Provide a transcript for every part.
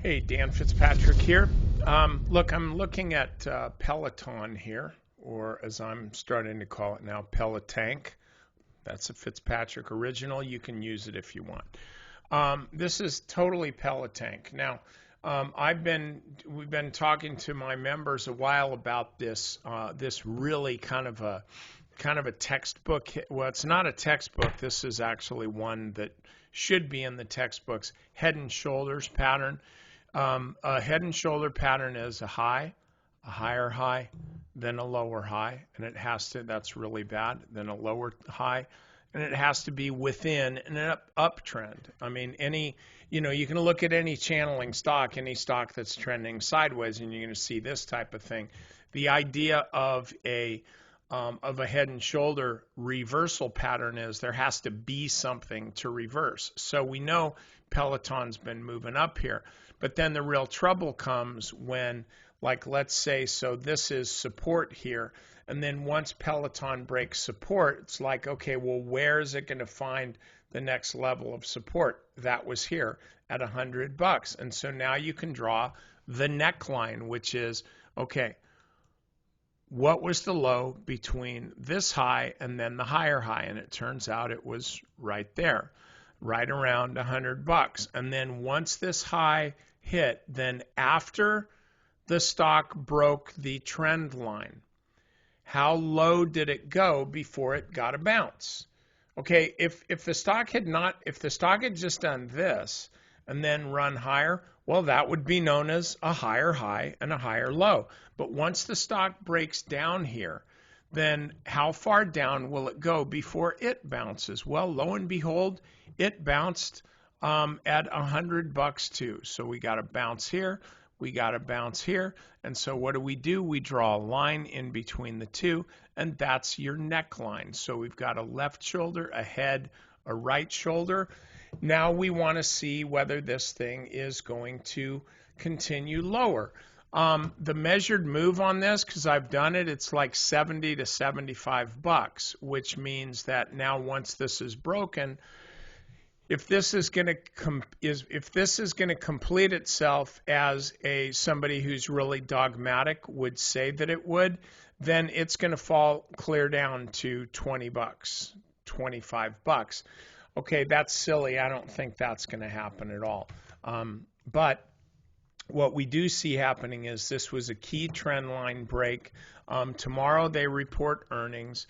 Hey, Dan Fitzpatrick here. Look, I'm looking at Peloton here, or as I'm starting to call it now, Pelotank. That's a Fitzpatrick original. You can use it if you want. This is totally Pelotank. Now, we've been talking to my members a while about this really kind of a textbook. Well, it's not a textbook. This is actually one that should be in the textbooks. Head and shoulders pattern. A head and shoulder pattern is a higher high, then a lower high, and it has to, that's really bad, then a lower high, and it has to be within an uptrend. I mean, you can look at any channeling stock, any stock that's trending sideways, and you're going to see this type of thing. The idea of a head and shoulder reversal pattern is there has to be something to reverse. So we know Peloton's been moving up here. But then the real trouble comes when, like, let's say, so this is support here. And then once Peloton breaks support, it's like, okay, well, where is it going to find the next level of support? That was here at $100. And so now you can draw the neckline, which is, okay, what was the low between this high and then the higher high? And it turns out it was right there, right around $100. And then once this high hit, then after the stock broke the trend line, how low did it go before it got a bounce? Okay, if the stock had just done this and then run higher, well, that would be known as a higher high and a higher low. But once the stock breaks down here, then how far down will it go before it bounces? Well, lo and behold, it bounced at $100 too. So we got a bounce here, we got a bounce here, and so what do? We draw a line in between the two, and that's your neckline. So we've got a left shoulder, a head, a right shoulder. Now we want to see whether this thing is going to continue lower. The measured move on this, because I've done it, it's like 70 to $75, which means that now once this is broken, if this is going to complete itself as somebody who's really dogmatic would say that it would, then it's going to fall clear down to $20, $25. Okay, that's silly. I don't think that's going to happen at all. But what we do see happening is this was a key trend line break. Tomorrow they report earnings.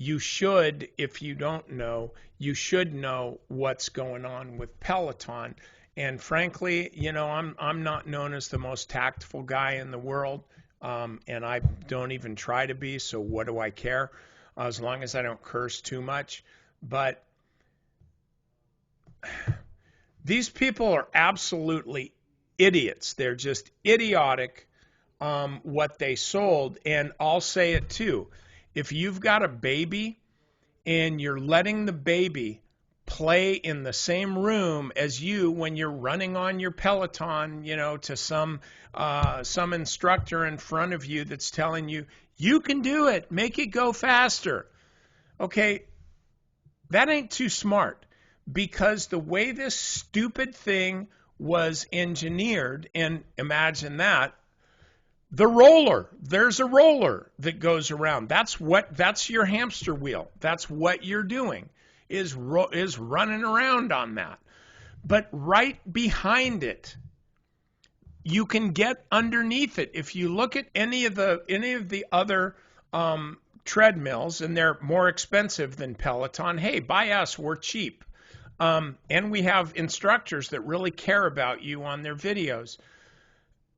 You should, if you don't know, you should know what's going on with Peloton. And frankly, I'm not known as the most tactful guy in the world, and I don't even try to be, so what do I care? As long as I don't curse too much. But these people are absolutely idiots. They're just idiotic what they sold, and I'll say it too. If you've got a baby and you're letting the baby play in the same room as you when you're running on your Peloton, to some instructor in front of you that's telling you, you can do it, make it go faster. Okay, that ain't too smart, because the way this stupid thing was engineered, and imagine that, there's a roller that goes around. That's your hamster wheel. That's what you're doing, is running around on that. But right behind it, you can get underneath it. If you look at any of the other treadmills, and they're more expensive than Peloton, hey, buy us, we're cheap. And we have instructors that really care about you on their videos.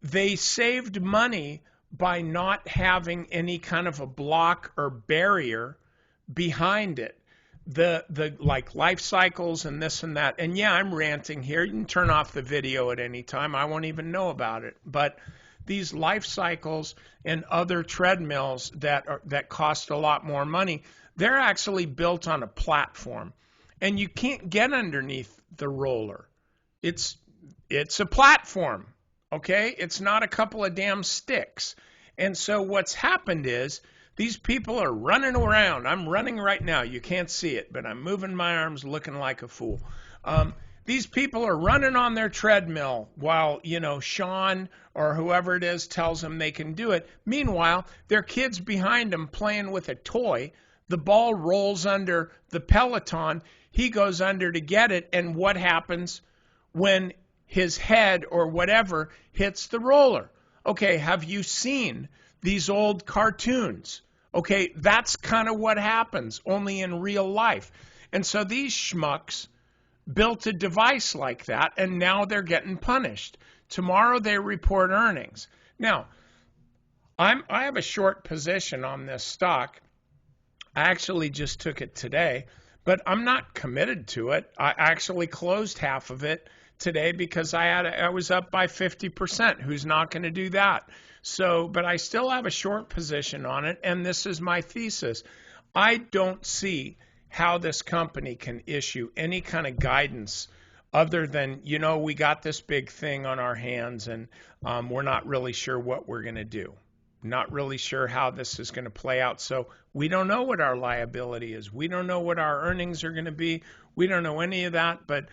They saved money by not having any kind of a block or barrier behind it. The like life cycles and this and that. And yeah, I'm ranting here. You can turn off the video at any time. I won't even know about it. But these life cycles and other treadmills that cost a lot more money, they're actually built on a platform. And you can't get underneath the roller. It's a platform. Okay, it's not a couple of damn sticks. And so what's happened is these people are running around. I'm running right now. You can't see it, but I'm moving my arms looking like a fool. These people are running on their treadmill while, Sean or whoever it is tells them they can do it. Meanwhile, their kid's behind them playing with a toy. The ball rolls under the Peloton. He goes under to get it. And what happens when his head or whatever hits the roller? Okay, have you seen these old cartoons? Okay, that's kind of what happens, only in real life. And so these schmucks built a device like that, and now they're getting punished. Tomorrow they report earnings. Now, I have a short position on this stock. I actually just took it today, but I'm not committed to it. I actually closed half of it today because I was up by 50%. Who's not going to do that? So, but I still have a short position on it, and this is my thesis. I don't see how this company can issue any kind of guidance other than, we got this big thing on our hands, and we're not really sure what we're going to do. Not really sure how this is going to play out. So we don't know what our liability is. We don't know what our earnings are going to be. We don't know any of that. But,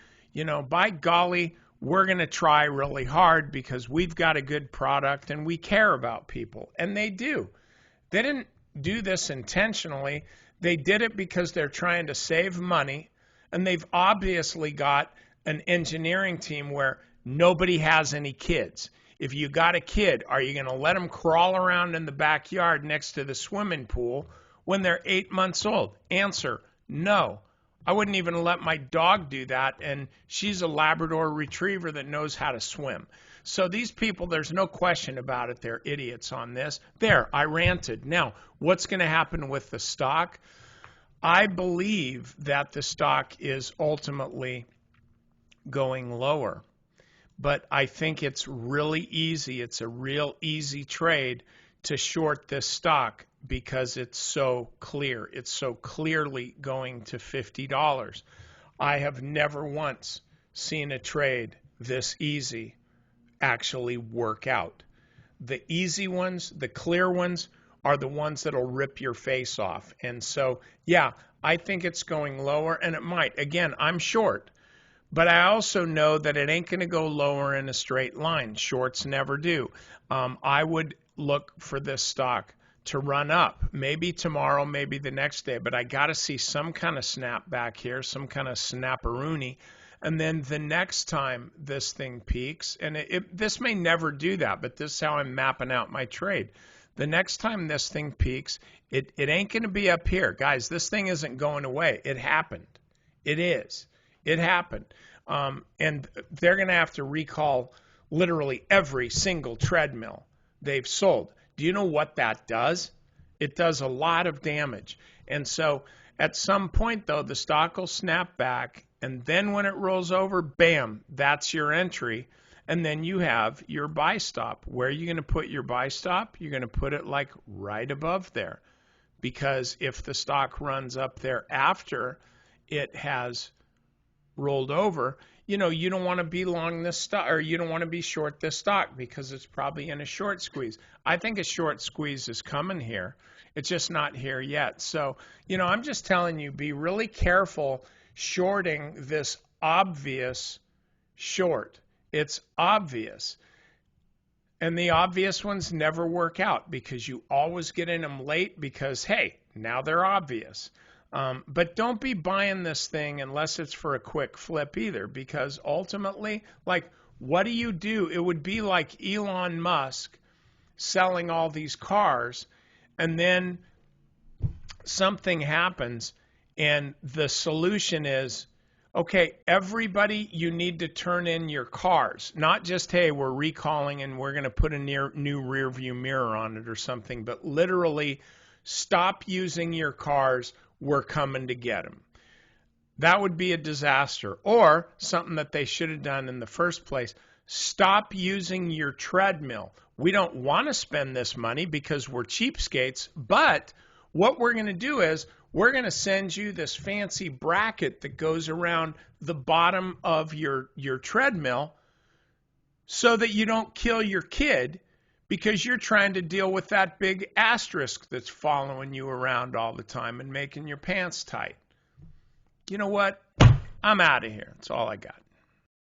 by golly, we're going to try really hard because we've got a good product and we care about people. And they do. They didn't do this intentionally. They did it because they're trying to save money. And they've obviously got an engineering team where nobody has any kids. If you got a kid, are you going to let them crawl around in the backyard next to the swimming pool when they're 8 months old? Answer, no. I wouldn't even let my dog do that, and she's a Labrador retriever that knows how to swim. So these people, there's no question about it, they're idiots on this. There, I ranted. Now, what's going to happen with the stock? I believe that the stock is ultimately going lower. But I think it's really easy. It's a real easy trade to short this stock because it's so clear. It's so clearly going to $50. I have never once seen a trade this easy actually work out. The easy ones, the clear ones, are the ones that'll rip your face off. And so, yeah, I think it's going lower, and it might. Again, I'm short. But I also know that it ain't going to go lower in a straight line. Shorts never do. I would look for this stock to run up, maybe tomorrow, maybe the next day, but I got to see some kind of snap back here, some kind of snapperoonie. And then the next time this thing peaks, and this may never do that, but this is how I'm mapping out my trade. The next time this thing peaks, it ain't going to be up here. Guys, this thing isn't going away. It happened. It is. It happened. And they're going to have to recall literally every single treadmill they've sold. Do you know what that does? It does a lot of damage. And so at some point, though, the stock will snap back. And then when it rolls over, bam, that's your entry. And then you have your buy stop. Where are you going to put your buy stop? You're going to put it like right above there. Because if the stock runs up there after it has rolled over, you don't want to be long this stock, or you don't want to be short this stock because it's probably in a short squeeze. I think a short squeeze is coming here. It's just not here yet. So, I'm just telling you, be really careful shorting this obvious short. It's obvious. And the obvious ones never work out because you always get in them late because, hey, now they're obvious. But don't be buying this thing unless it's for a quick flip either, because ultimately, what do you do? It would be like Elon Musk selling all these cars, and then something happens, and the solution is, okay, everybody, you need to turn in your cars. Not just, hey, we're recalling and we're going to put a new rear view mirror on it or something, but literally stop using your cars. We're coming to get them. That would be a disaster. Or something that they should have done in the first place. Stop using your treadmill. We don't want to spend this money because we're cheapskates, but what we're going to do is we're going to send you this fancy bracket that goes around the bottom of your treadmill so that you don't kill your kid because you're trying to deal with that big asterisk that's following you around all the time and making your pants tight. You know what? I'm out of here. That's all I got.